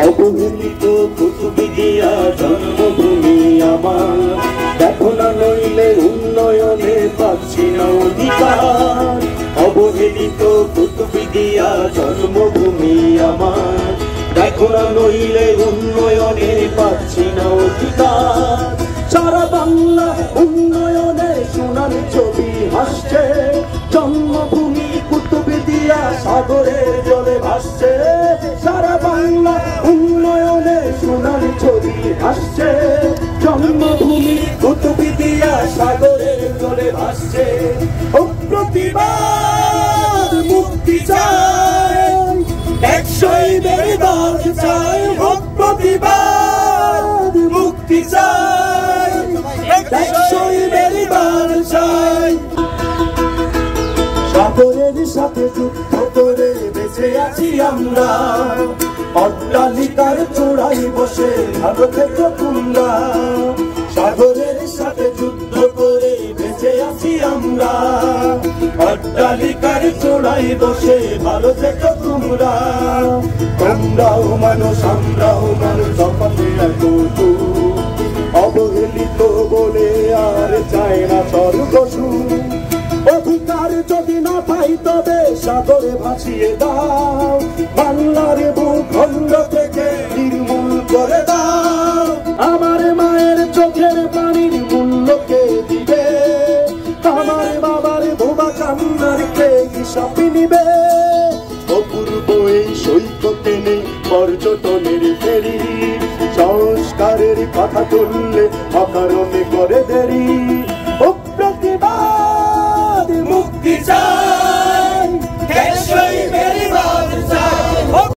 অবহেলিত কুতুবদিয়া জন্মভূমি আমার, দেখো না নইলে উন্নয়নে পাচ্ছি না অধিকার। অবহেলিত কুতুবদিয়া জন্মভূমি আমার, দেখো না নইলে উন্নয়নে পাচ্ছি না অধিকার। সারা বাংলা উন্নয়নে সোনার ছবি হাসছে, জন্মভূমি কুতুবদিয়া সাগরের জলে ভাসছে। সারা বাংলা উন্নয়নে সোনার ছবি হাসছে, জন্মভূমি কুতুবদিয়া সাগরের জলে ভাসছে। ও প্রতিবাদ মুক্তি চাই, টেকসই মেরুদণ্ড চাই। ও প্রতিবাদ মুক্তি চাই, টেকসই মেরুদণ্ড চাই। সাগরের সাথে যুদ্ধ করে বেঁচে আছি আমরা, অট্টালিকার চূড়ায় বসে ভালো থেকো তোমরা। সাগরের সাথে যুদ্ধ করে বেঁচে আছি আমরা, অট্টালিকার চূড়ায় বসে ভালো থেকো তোমরা। তোমরাও মানুষ আমরাও মানুষ, তফাতে এতটুকু। অবহেলিত বলে আর চায় না স্বর্গসুখ, অধিকার যদি না পাই তবে সাগরে ভাসিয়ে দাও। বাংলার ভূখণ্ড থেকে নির্মূল করে দাও। আমার মায়ের চোখের পানির মূল্য কে দিবে? আমার বাবার বোমা কান্নার কে হিসাব নিবে? অপূর্ব এই সৈকতে নেই পর্যটনের ফেরি, সংস্কারের কথা তুললে অকারণে করে দেরি।